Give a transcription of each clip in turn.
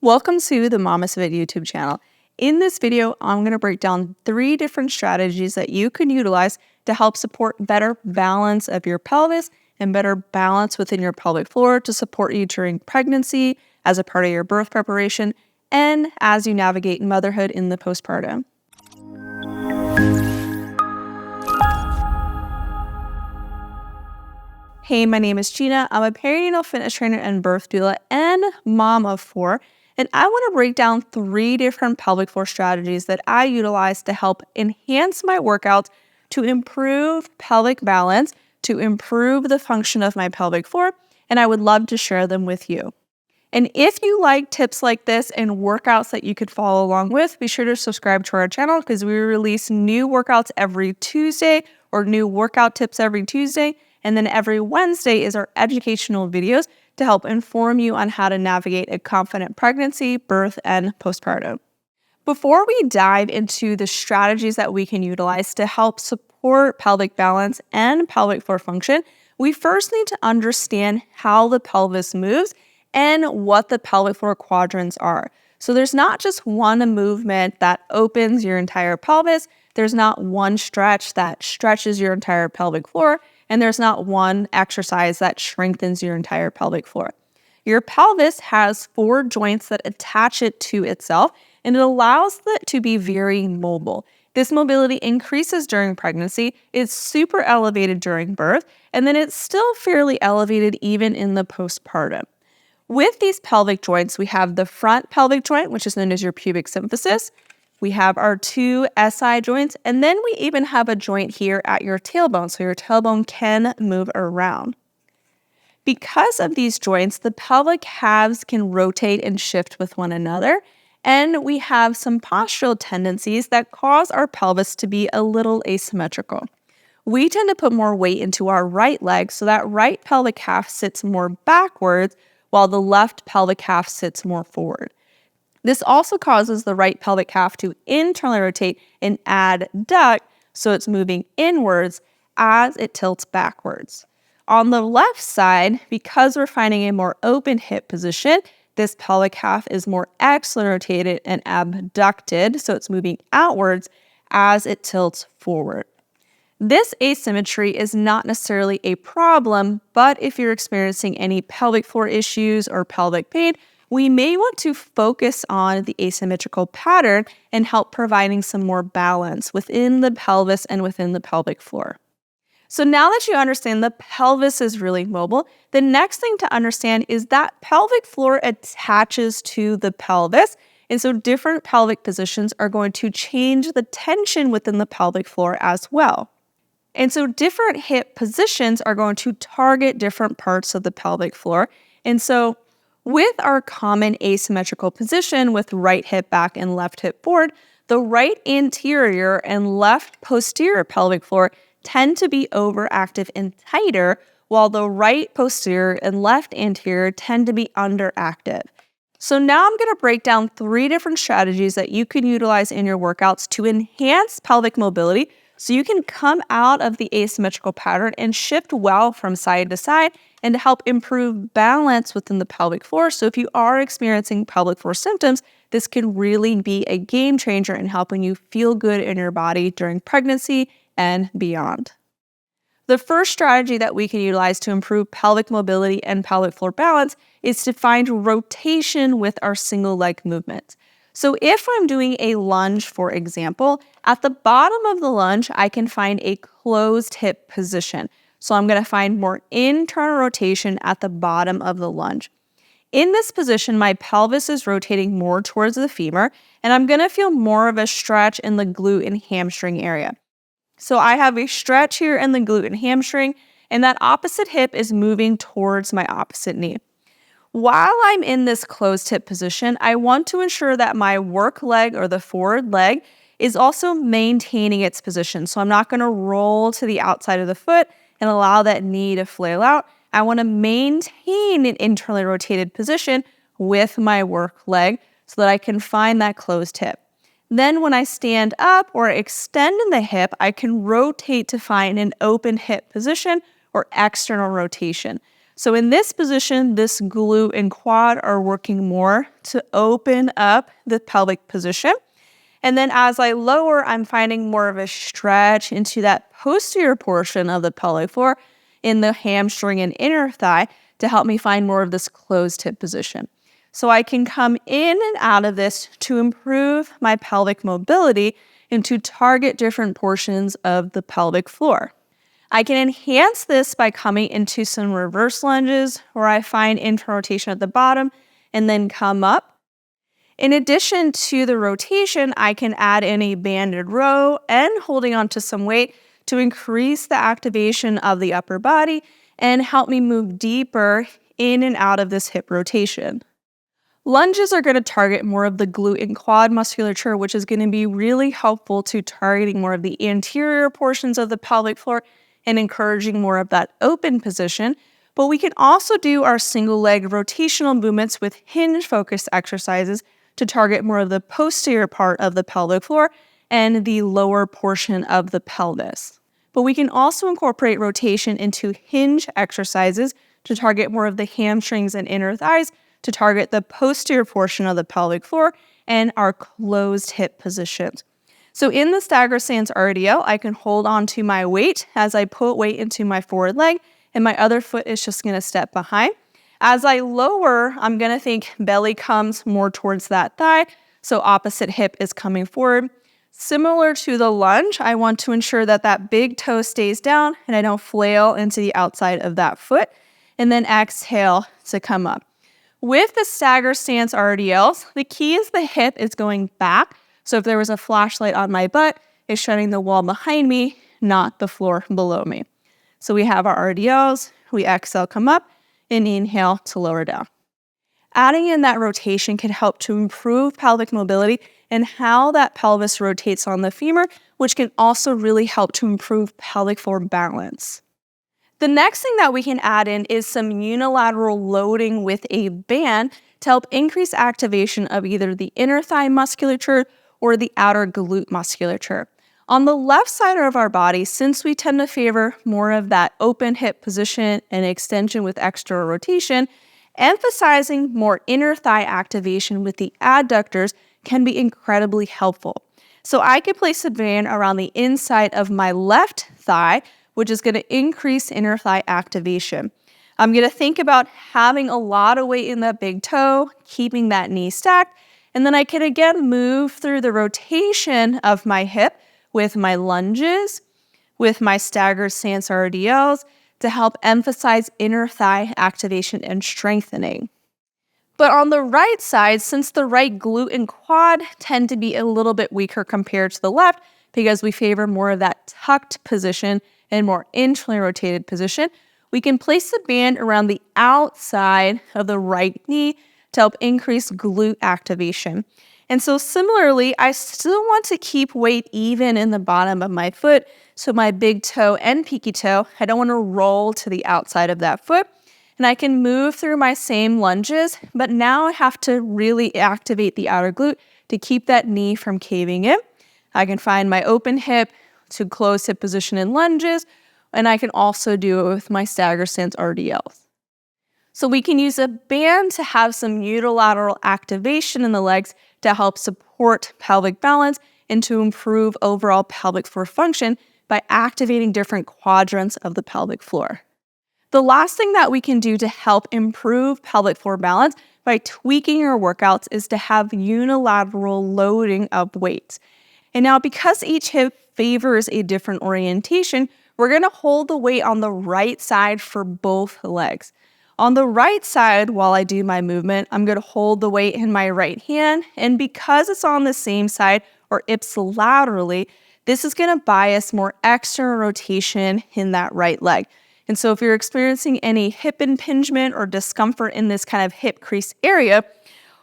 Welcome to the MamasteFit YouTube channel. In this video, I'm going to break down 3 different strategies that you can utilize to help support better balance of your pelvis and better balance within your pelvic floor to support you during pregnancy, as a part of your birth preparation, and as you navigate motherhood in the postpartum. Hey, my name is Gina. I'm a perinatal fitness trainer and birth doula and mom of 4. And I want to break down 3 different pelvic floor strategies that I utilize to help enhance my workouts, to improve pelvic balance, to improve the function of my pelvic floor, and I would love to share them with you. And if you like tips like this and workouts that you could follow along with, be sure to subscribe to our channel because we release new workouts every Tuesday or new workout tips every Tuesday. And then every Wednesday is our educational videos to help inform you on how to navigate a confident pregnancy, birth, and postpartum. Before we dive into the strategies that we can utilize to help support pelvic balance and pelvic floor function, we first need to understand how the pelvis moves and what the pelvic floor quadrants are. So there's not just one movement that opens your entire pelvis. There's not one stretch that stretches your entire pelvic floor. And there's not one exercise that strengthens your entire pelvic floor. Your pelvis has 4 joints that attach it to itself, and it allows it to be very mobile. This mobility increases during pregnancy, it's super elevated during birth, and then it's still fairly elevated even in the postpartum. With these pelvic joints, we have the front pelvic joint, which is known as your pubic symphysis. We have our 2 SI joints, and then we even have a joint here at your tailbone, so your tailbone can move around. Because of these joints, the pelvic halves can rotate and shift with one another, and we have some postural tendencies that cause our pelvis to be a little asymmetrical. We tend to put more weight into our right leg, so that right pelvic half sits more backwards, while the left pelvic half sits more forward. This also causes the right pelvic half to internally rotate and adduct, so it's moving inwards as it tilts backwards. On the left side, because we're finding a more open hip position, this pelvic half is more externally rotated and abducted, so it's moving outwards as it tilts forward. This asymmetry is not necessarily a problem, but if you're experiencing any pelvic floor issues or pelvic pain, we may want to focus on the asymmetrical pattern and help providing some more balance within the pelvis and within the pelvic floor. So now that you understand the pelvis is really mobile, the next thing to understand is that pelvic floor attaches to the pelvis. And so different pelvic positions are going to change the tension within the pelvic floor as well. And so different hip positions are going to target different parts of the pelvic floor. And so with our common asymmetrical position with right hip back and left hip forward, the right anterior and left posterior pelvic floor tend to be overactive and tighter, while the right posterior and left anterior tend to be underactive. So now I'm going to break down 3 different strategies that you can utilize in your workouts to enhance pelvic mobility so you can come out of the asymmetrical pattern and shift well from side to side and to help improve balance within the pelvic floor. So if you are experiencing pelvic floor symptoms, this can really be a game changer in helping you feel good in your body during pregnancy and beyond. The first strategy that we can utilize to improve pelvic mobility and pelvic floor balance is to find rotation with our single leg movement. So if I'm doing a lunge, for example, at the bottom of the lunge, I can find a closed hip position. So I'm going to find more internal rotation at the bottom of the lunge. In this position, my pelvis is rotating more towards the femur, and I'm going to feel more of a stretch in the glute and hamstring area. So I have a stretch here in the glute and hamstring, and that opposite hip is moving towards my opposite knee. While I'm in this closed hip position, I want to ensure that my work leg or the forward leg is also maintaining its position. So I'm not going to roll to the outside of the foot and allow that knee to flail out. I want to maintain an internally rotated position with my work leg so that I can find that closed hip. Then when I stand up or extend in the hip, I can rotate to find an open hip position or external rotation. So in this position, this glute and quad are working more to open up the pelvic position. And then as I lower, I'm finding more of a stretch into that posterior portion of the pelvic floor in the hamstring and inner thigh to help me find more of this closed hip position. So I can come in and out of this to improve my pelvic mobility and to target different portions of the pelvic floor. I can enhance this by coming into some reverse lunges where I find internal rotation at the bottom and then come up. In addition to the rotation, I can add in a banded row and holding onto some weight to increase the activation of the upper body and help me move deeper in and out of this hip rotation. Lunges are going to target more of the glute and quad musculature, which is going to be really helpful to targeting more of the anterior portions of the pelvic floor and encouraging more of that open position. But we can also do our single leg rotational movements with hinge focused exercises to target more of the posterior part of the pelvic floor and the lower portion of the pelvis. But we can also incorporate rotation into hinge exercises to target more of the hamstrings and inner thighs to target the posterior portion of the pelvic floor and our closed hip positions. So in the stagger stance RDL, I can hold on to my weight as I put weight into my forward leg, and my other foot is just going to step behind. As I lower, I'm going to think belly comes more towards that thigh, so opposite hip is coming forward. Similar to the lunge, I want to ensure that that big toe stays down and I don't flail into the outside of that foot, and then exhale to come up. With the stagger stance RDLs, the key is the hip is going back. So if there was a flashlight on my butt, it's shutting the wall behind me, not the floor below me. So we have our RDLs, we exhale, come up, and inhale to lower down. Adding in that rotation can help to improve pelvic mobility and how that pelvis rotates on the femur, which can also really help to improve pelvic floor balance. The next thing that we can add in is some unilateral loading with a band to help increase activation of either the inner thigh musculature or the outer glute musculature. On the left side of our body, since we tend to favor more of that open hip position and extension with external rotation, emphasizing more inner thigh activation with the adductors can be incredibly helpful. So I could place a band around the inside of my left thigh, which is going to increase inner thigh activation. I'm going to think about having a lot of weight in that big toe, keeping that knee stacked, and then I can again move through the rotation of my hip with my lunges, with my staggered stance RDLs to help emphasize inner thigh activation and strengthening. But on the right side, since the right glute and quad tend to be a little bit weaker compared to the left because we favor more of that tucked position and more internally rotated position, we can place the band around the outside of the right knee to help increase glute activation. And so similarly, I still want to keep weight even in the bottom of my foot, so my big toe and pinky toe, I don't want to roll to the outside of that foot. And I can move through my same lunges, but now I have to really activate the outer glute to keep that knee from caving in. I can find my open hip to close hip position in lunges, and I can also do it with my stagger stance RDLs. So we can use a band to have some unilateral activation in the legs to help support pelvic balance and to improve overall pelvic floor function by activating different quadrants of the pelvic floor. The last thing that we can do to help improve pelvic floor balance by tweaking our workouts is to have unilateral loading of weights. And now because each hip favors a different orientation, we're going to hold the weight on the right side for both legs. On the right side, while I do my movement, I'm going to hold the weight in my right hand, and because it's on the same side or ipsilaterally, this is going to bias more external rotation in that right leg. And so if you're experiencing any hip impingement or discomfort in this kind of hip crease area,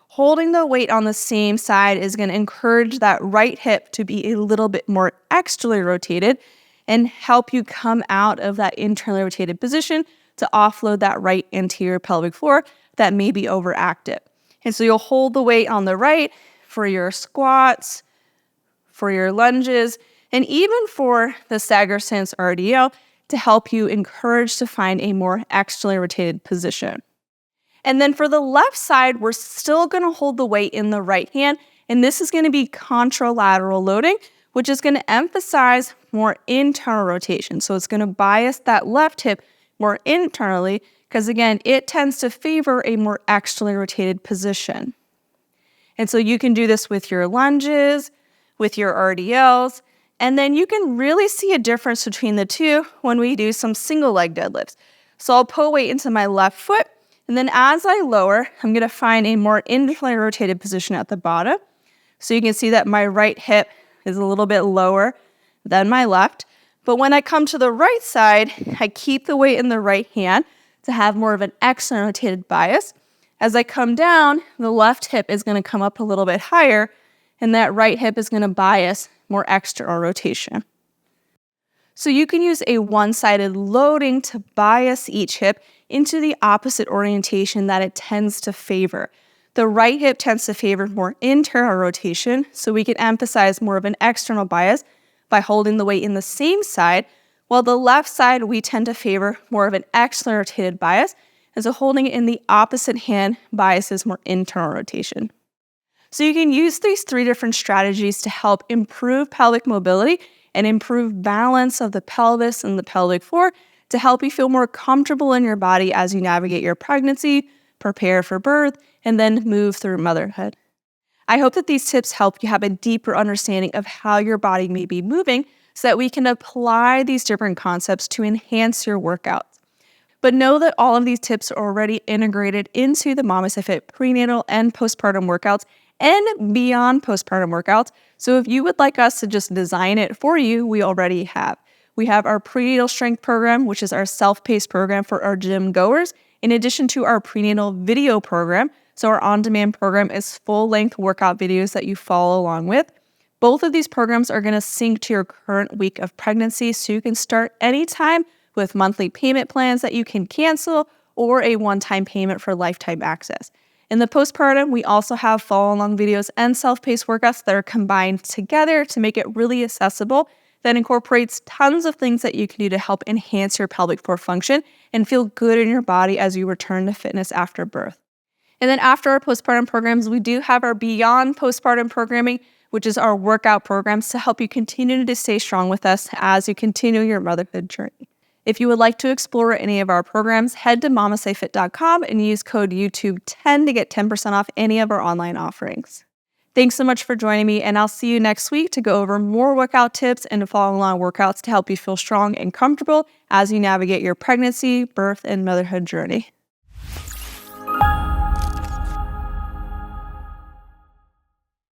holding the weight on the same side is going to encourage that right hip to be a little bit more externally rotated and help you come out of that internally rotated position to offload that right anterior pelvic floor that may be overactive. And so you'll hold the weight on the right for your squats, for your lunges, and even for the stagger stance RDL, to help you encourage to find a more externally rotated position. And then for the left side, we're still going to hold the weight in the right hand, and this is going to be contralateral loading, which is going to emphasize more internal rotation. So it's going to bias that left hip more internally because, again, it tends to favor a more externally rotated position. And so you can do this with your lunges, with your RDLs, and then you can really see a difference between the two when we do some single leg deadlifts. So I'll put weight into my left foot, and then as I lower, I'm going to find a more internally rotated position at the bottom. So you can see that my right hip is a little bit lower than my left. But when I come to the right side, I keep the weight in the right hand to have more of an external rotated bias. As I come down, the left hip is going to come up a little bit higher, and that right hip is going to bias more external rotation. So you can use a one-sided loading to bias each hip into the opposite orientation that it tends to favor. The right hip tends to favor more internal rotation, so we can emphasize more of an external bias by holding the weight in the same side, while the left side we tend to favor more of an external rotated bias, and so holding it in the opposite hand biases more internal rotation. So you can use these three different strategies to help improve pelvic mobility and improve balance of the pelvis and the pelvic floor to help you feel more comfortable in your body as you navigate your pregnancy, prepare for birth, and then move through motherhood. I hope that these tips help you have a deeper understanding of how your body may be moving so that we can apply these different concepts to enhance your workouts. But know that all of these tips are already integrated into the MamasteFit prenatal and postpartum workouts and beyond postpartum workouts. So if you would like us to just design it for you, we already have. We have our prenatal strength program, which is our self-paced program for our gym goers, in addition to our prenatal video program. So our on-demand program is full-length workout videos that you follow along with. Both of these programs are going to sync to your current week of pregnancy, so you can start anytime with monthly payment plans that you can cancel or a one-time payment for lifetime access. In the postpartum, we also have follow-along videos and self-paced workouts that are combined together to make it really accessible that incorporates tons of things that you can do to help enhance your pelvic floor function and feel good in your body as you return to fitness after birth. And then after our postpartum programs, we do have our beyond postpartum programming, which is our workout programs to help you continue to stay strong with us as you continue your motherhood journey. If you would like to explore any of our programs, head to MamasteFit.com and use code YouTube10 to get 10% off any of our online offerings. Thanks so much for joining me, and I'll see you next week to go over more workout tips and follow-along workouts to help you feel strong and comfortable as you navigate your pregnancy, birth, and motherhood journey.